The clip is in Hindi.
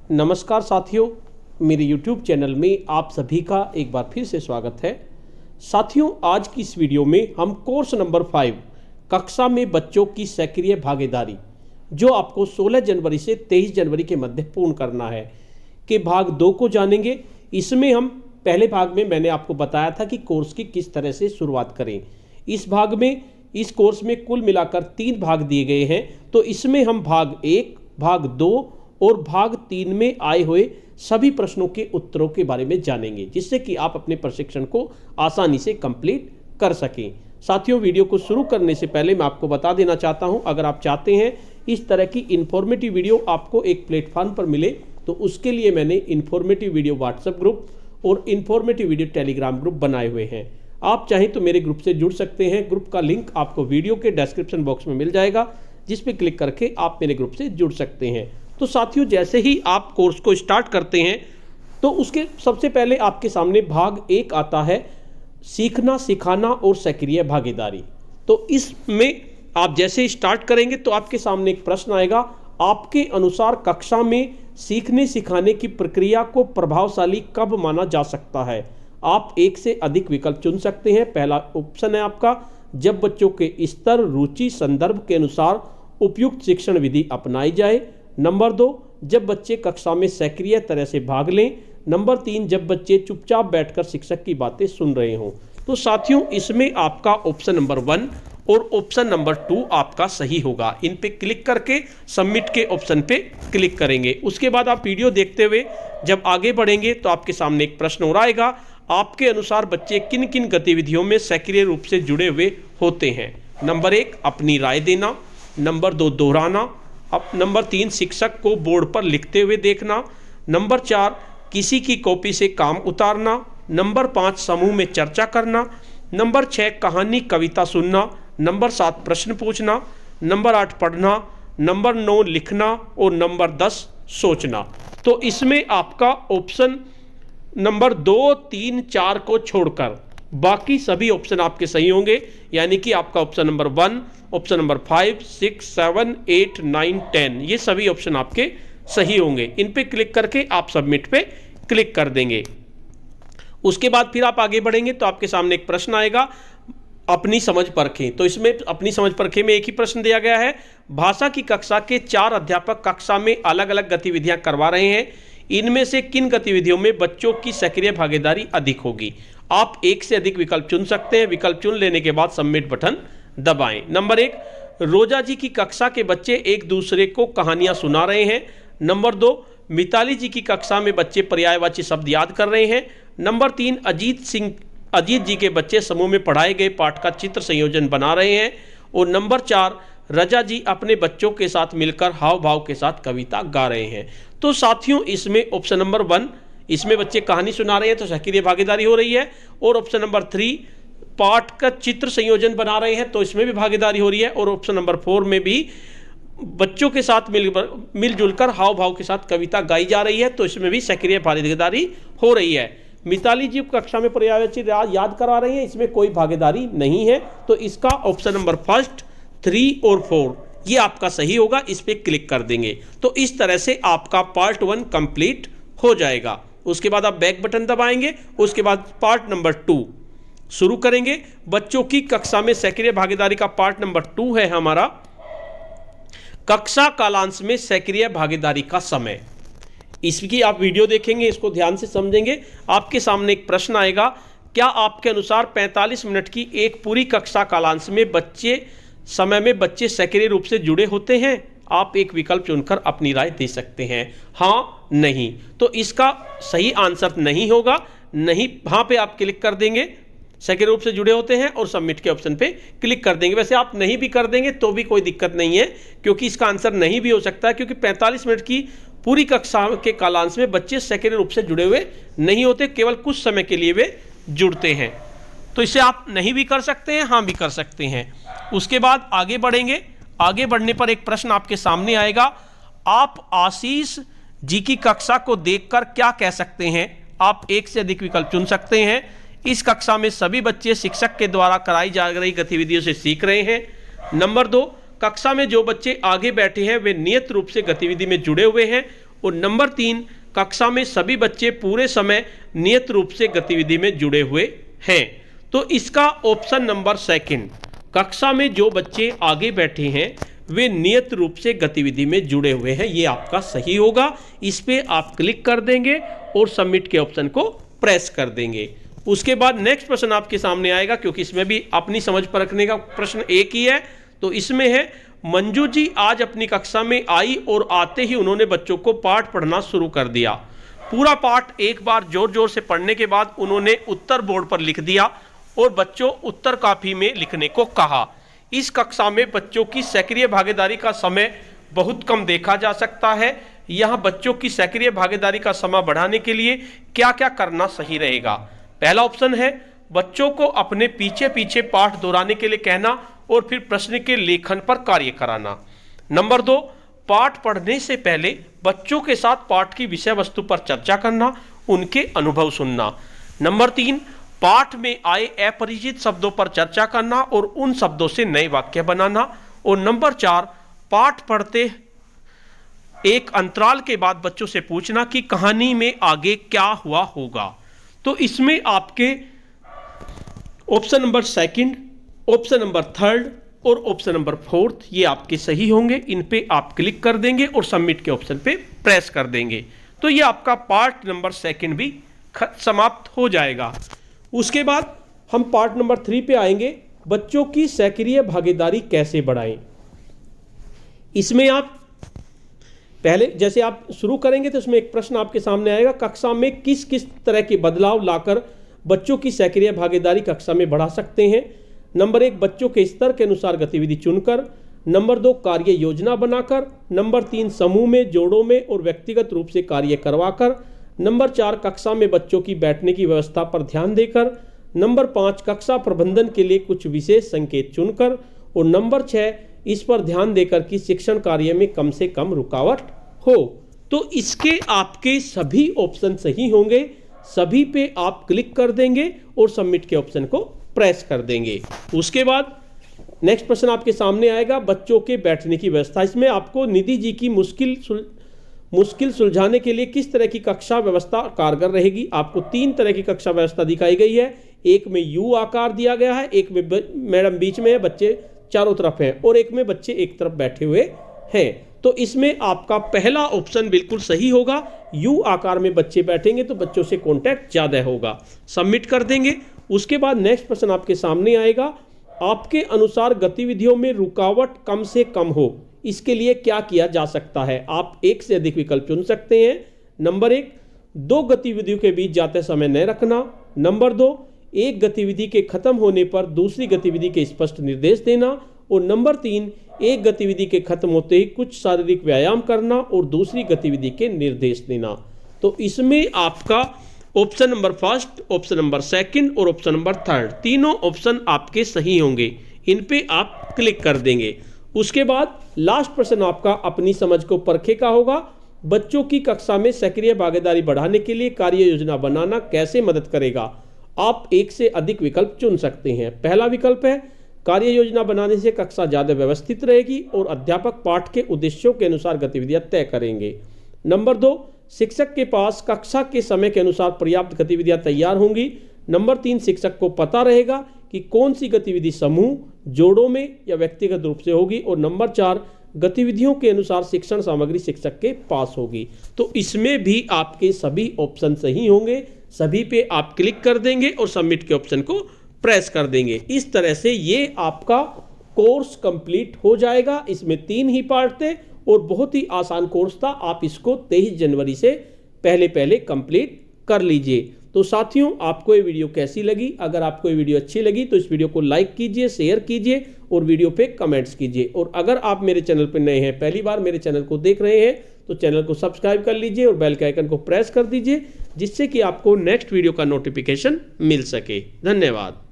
नमस्कार साथियों, मेरे YouTube चैनल में आप सभी का एक बार फिर से स्वागत है। साथियों, आज की इस वीडियो में हम कोर्स नंबर 5 कक्षा में बच्चों की सक्रिय भागीदारी, जो आपको 16 जनवरी से 23 जनवरी के मध्य पूर्ण करना है, के भाग 2 को जानेंगे। इसमें हम पहले भाग में मैंने आपको बताया था कि कोर्स की किस तरह से शुरुआत करें। इस भाग में, इस कोर्स में कुल मिलाकर 3 भाग दिए गए हैं, तो इसमें हम भाग 1, भाग 2 और भाग 3 में आए हुए सभी प्रश्नों के उत्तरों के बारे में जानेंगे, जिससे कि आप अपने प्रशिक्षण को आसानी से कंप्लीट कर सकें। साथियों, वीडियो को शुरू करने से पहले मैं आपको बता देना चाहता हूं, अगर आप चाहते हैं इस तरह की इन्फॉर्मेटिव वीडियो आपको एक प्लेटफॉर्म पर मिले, तो उसके लिए मैंने इन्फॉर्मेटिव वीडियो व्हाट्सएप ग्रुप और इन्फॉर्मेटिव वीडियो टेलीग्राम ग्रुप बनाए हुए हैं। आप चाहें तो मेरे ग्रुप से जुड़ सकते हैं। ग्रुप का लिंक आपको वीडियो के डिस्क्रिप्शन बॉक्स में मिल जाएगा, जिस पर क्लिक करके आप मेरे ग्रुप से जुड़ सकते हैं। तो साथियों, जैसे ही आप कोर्स को स्टार्ट करते हैं, तो उसके सबसे पहले आपके सामने भाग 1 आता है, सीखना, सिखाना और सक्रिय भागीदारी। तो इसमें आप जैसे स्टार्ट करेंगे तो आपके सामने एक प्रश्न आएगा, आपके अनुसार कक्षा में सीखने सिखाने की प्रक्रिया को प्रभावशाली कब माना जा सकता है? आप एक से अधिक विकल्प चुन सकते हैं। पहला ऑप्शन है आपका, जब बच्चों के स्तर, रुचि, संदर्भ के अनुसार उपयुक्त शिक्षण विधि अपनाई जाए। नंबर 2, जब बच्चे कक्षा में सक्रिय तरह से भाग लें। नंबर 3, जब बच्चे चुपचाप बैठकर शिक्षक की बातें सुन रहे हों। तो साथियों, इसमें आपका ऑप्शन नंबर 1 और ऑप्शन नंबर 2 आपका सही होगा। इन पे क्लिक करके सबमिट के ऑप्शन पे क्लिक करेंगे। उसके बाद आप वीडियो देखते हुए जब आगे बढ़ेंगे तो आपके सामने एक प्रश्न और आएगा, आपके अनुसार बच्चे किन किन गतिविधियों में सक्रिय रूप से जुड़े हुए होते हैं? नंबर 1, अपनी राय देना। नंबर 2, दोहराना। अब नंबर 3, शिक्षक को बोर्ड पर लिखते हुए देखना। नंबर 4, किसी की कॉपी से काम उतारना। नंबर 5, समूह में चर्चा करना। नंबर 6, कहानी, कविता सुनना। नंबर 7, प्रश्न पूछना। नंबर 8, पढ़ना। नंबर 9, लिखना। और नंबर 10, सोचना। तो इसमें आपका ऑप्शन नंबर 2, 3, 4 को छोड़कर बाकी सभी ऑप्शन आपके सही होंगे, यानी कि आपका ऑप्शन नंबर 1, ऑप्शन नंबर 5, 6, 7, 8, 9, 10 ये सभी ऑप्शन आपके सही होंगे। इन पे क्लिक करके आप सबमिट पे क्लिक कर देंगे। उसके बाद फिर आप आगे बढ़ेंगे तो आपके सामने एक प्रश्न आएगा, अपनी समझ परखें। तो इसमें अपनी समझ परखें में एक ही प्रश्न दिया गया है, भाषा की कक्षा के 4 अध्यापक कक्षा में अलग अलग गतिविधियां करवा रहे हैं, इनमें से किन गतिविधियों में बच्चों की सक्रिय भागीदारी अधिक होगी? आप एक से अधिक विकल्प चुन सकते हैं। विकल्प चुन लेने के बाद सबमिट बटन दबाएं। नंबर 1, रोजा जी की कक्षा के बच्चे एक दूसरे को कहानियां सुना रहे हैं। नंबर 2, मिताली जी की कक्षा में बच्चे पर्यायवाची शब्द याद कर रहे हैं। नंबर 3, अजीत जी के बच्चे समूह में पढ़ाए गए पाठ का चित्र संयोजन बना रहे हैं। और नंबर 4, रजा जी अपने बच्चों के साथ मिलकर हाव भाव के साथ कविता गा रहे हैं। तो साथियों, इसमें ऑप्शन नंबर 1, इसमें बच्चे कहानी सुना रहे हैं तो सक्रिय भागीदारी हो रही है। और ऑप्शन नंबर 3, पाठ का चित्र संयोजन बना रहे हैं तो इसमें भी भागीदारी हो रही है। और ऑप्शन नंबर 4 में भी बच्चों के साथ मिलजुल कर हाव भाव के साथ कविता गाई जा रही है तो इसमें भी सक्रिय भागीदारी हो रही है। मिताली जी कक्षा में पर्यायवाची याद करा रही हैं, इसमें कोई भागीदारी नहीं है। तो इसका ऑप्शन नंबर 1, 3 और 4 ये आपका सही होगा। इस पर क्लिक कर देंगे तो इस तरह से आपका पार्ट 1 कंप्लीट हो जाएगा। उसके बाद आप बैक बटन दबाएंगे। उसके बाद पार्ट नंबर 2 शुरू करेंगे। बच्चों की कक्षा में सक्रिय भागीदारी का पार्ट नंबर 2 है हमारा, कक्षा कालांश में सक्रिय भागीदारी का समय। इसकी आप वीडियो देखेंगे, इसको ध्यान से समझेंगे। आपके सामने एक प्रश्न आएगा, क्या आपके अनुसार 45 मिनट की एक पूरी कक्षा कालांश में बच्चे सक्रिय रूप से जुड़े होते हैं? आप एक विकल्प चुनकर अपनी राय दे सकते हैं, हाँ, नहीं। तो इसका सही आंसर नहीं होगा, नहीं। हाँ पे आप क्लिक कर देंगे, सक्रिय रूप से जुड़े होते हैं, और सबमिट के ऑप्शन पे क्लिक कर देंगे। वैसे आप नहीं भी कर देंगे तो भी कोई दिक्कत नहीं है, क्योंकि इसका आंसर नहीं भी हो सकता है, क्योंकि 45 मिनट की पूरी कक्षा के कालांश में बच्चे सक्रिय रूप से जुड़े हुए नहीं होते, केवल कुछ समय के लिए वे जुड़ते हैं। तो इसे आप नहीं भी कर सकते हैं, हाँ भी कर सकते हैं। उसके बाद आगे बढ़ेंगे। आगे बढ़ने पर एक प्रश्न आपके सामने आएगा, आप आशीष जी की कक्षा को देखकर क्या कह सकते हैं? आप एक से अधिक विकल्प चुन सकते हैं। इस कक्षा में सभी बच्चे शिक्षक के द्वारा कराई जा रही गतिविधियों से सीख रहे हैं। नंबर 2, कक्षा में जो बच्चे आगे बैठे हैं वे नियत रूप से गतिविधि में जुड़े हुए हैं। और नंबर 3, कक्षा में सभी बच्चे पूरे समय नियत रूप से गतिविधि में जुड़े हुए हैं। तो इसका ऑप्शन नंबर 2, कक्षा में जो बच्चे आगे बैठे हैं वे नियत रूप से गतिविधि में जुड़े हुए हैं, ये आपका सही होगा। इस पे आप क्लिक कर देंगे और सबमिट के ऑप्शन को प्रेस कर देंगे। उसके बाद नेक्स्ट प्रश्न आपके सामने आएगा, क्योंकि इसमें भी अपनी समझ पर रखने का प्रश्न एक ही है। तो इसमें है, मंजू जी आज अपनी कक्षा में आई और आते ही उन्होंने बच्चों को पाठ पढ़ना शुरू कर दिया। पूरा पाठ एक बार जोर जोर से पढ़ने के बाद उन्होंने उत्तर बोर्ड पर लिख दिया और बच्चों उत्तर कापी में लिखने को कहा। इस कक्षा में बच्चों की सक्रिय भागीदारी का समय बहुत कम देखा जा सकता है। यहाँ बच्चों की सक्रिय भागीदारी का समय बढ़ाने के लिए क्या क्या करना सही रहेगा? पहला ऑप्शन है, बच्चों को अपने पीछे पीछे पाठ दोहराने के लिए कहना और फिर प्रश्न के लेखन पर कार्य कराना। नंबर 2, पाठ पढ़ने से पहले बच्चों के साथ पाठ की विषय वस्तु पर चर्चा करना, उनके अनुभव सुनना। नंबर 3, पाठ में आए अपरिचित शब्दों पर चर्चा करना और उन शब्दों से नए वाक्य बनाना। और नंबर 4, पाठ पढ़ते एक अंतराल के बाद बच्चों से पूछना कि कहानी में आगे क्या हुआ होगा। तो इसमें आपके ऑप्शन नंबर 2, ऑप्शन नंबर 3 और ऑप्शन नंबर 4 ये आपके सही होंगे। इन पे आप क्लिक कर देंगे और सबमिट के ऑप्शन पे प्रेस कर देंगे। तो ये आपका पार्ट नंबर 2 भी समाप्त हो जाएगा। उसके बाद हम पार्ट नंबर 3 पे आएंगे, बच्चों की सक्रिय भागीदारी कैसे बढ़ाएं। इसमें आप पहले जैसे आप शुरू करेंगे तो इसमें एक प्रश्न आपके सामने आएगा, कक्षा में किस किस तरह के बदलाव लाकर बच्चों की सक्रिय भागीदारी कक्षा में बढ़ा सकते हैं। नंबर 1, बच्चों के स्तर के अनुसार गतिविधि चुनकर। नंबर 2, कार्य योजना बनाकर। नंबर 3, समूह में, जोड़ों में और व्यक्तिगत रूप से कार्य करवाकर। नंबर 4, कक्षा में बच्चों की बैठने की व्यवस्था पर ध्यान देकर। नंबर 5, कक्षा प्रबंधन के लिए कुछ विशेष संकेत चुनकर। और नंबर 6, इस पर ध्यान देकर कि शिक्षण कार्य में कम से कम रुकावट हो। तो इसके आपके सभी ऑप्शन सही होंगे। सभी पे आप क्लिक कर देंगे और सबमिट के ऑप्शन को प्रेस कर देंगे। उसके बाद नेक्स्ट प्रश्न आपके सामने आएगा, बच्चों के बैठने की व्यवस्था। इसमें आपको निधि जी की मुश्किल सुलझाने के लिए किस तरह की कक्षा व्यवस्था कारगर रहेगी। आपको 3 तरह की कक्षा व्यवस्था दिखाई गई है। एक में यू आकार दिया गया है, एक में मैडम बीच में है, बच्चे चारों तरफ हैं, और एक में बच्चे एक तरफ बैठे हुए हैं। तो इसमें आपका पहला ऑप्शन बिल्कुल सही होगा। यू आकार में बच्चे बैठेंगे तो बच्चों से कांटेक्ट ज़्यादा होगा। सबमिट कर देंगे। उसके बाद नेक्स्ट प्रश्न आपके सामने आएगा, आपके अनुसार गतिविधियों में रुकावट कम से कम हो, इसके लिए क्या किया जा सकता है। आप एक से अधिक विकल्प चुन सकते हैं। नंबर 1, 2 गतिविधियों के बीच जाते समय न रखना। नंबर 2, एक गतिविधि के खत्म होने पर दूसरी गतिविधि के स्पष्ट निर्देश देना। और नंबर 3, एक गतिविधि के खत्म होते ही कुछ शारीरिक व्यायाम करना और दूसरी गतिविधि के निर्देश देना। तो इसमें आपका ऑप्शन नंबर 1, ऑप्शन नंबर 2 और ऑप्शन नंबर 3 तीनों ऑप्शन आपके सही होंगे। इन पे आप क्लिक कर देंगे। उसके बाद लास्ट प्रश्न आपका अपनी समझ को परखे का होगा, बच्चों की कक्षा में सक्रिय भागीदारी बढ़ाने के लिए कार्य योजना बनाना कैसे मदद करेगा। आप एक से अधिक विकल्प चुन सकते हैं। पहला विकल्प है, कार्य योजना बनाने से कक्षा ज़्यादा व्यवस्थित रहेगी और अध्यापक पाठ के उद्देश्यों के अनुसार गतिविधियां तय करेंगे। नंबर 2, शिक्षक के पास कक्षा के समय के अनुसार पर्याप्त गतिविधियां तैयार होंगी। नंबर 3, शिक्षक को पता रहेगा कि कौन सी गतिविधि समूह, जोड़ों में या व्यक्तिगत रूप से होगी। और नंबर 4, गतिविधियों के अनुसार शिक्षण सामग्री शिक्षक के पास होगी। तो इसमें भी आपके सभी ऑप्शन सही होंगे। सभी पे आप क्लिक कर देंगे और सबमिट के ऑप्शन को प्रेस कर देंगे। इस तरह से ये आपका कोर्स कंप्लीट हो जाएगा। इसमें 3 ही पार्ट थे और बहुत ही आसान कोर्स था। आप इसको 23 जनवरी से पहले कंप्लीट कर लीजिए। तो साथियों, आपको ये वीडियो कैसी लगी? अगर आपको ये वीडियो अच्छी लगी तो इस वीडियो को लाइक कीजिए, शेयर कीजिए और वीडियो पे कमेंट्स कीजिए। और अगर आप मेरे चैनल पर नए हैं, पहली बार मेरे चैनल को देख रहे हैं, तो चैनल को सब्सक्राइब कर लीजिए और बेल के आइकन को प्रेस कर दीजिए, जिससे कि आपको नेक्स्ट वीडियो का नोटिफिकेशन मिल सके। धन्यवाद।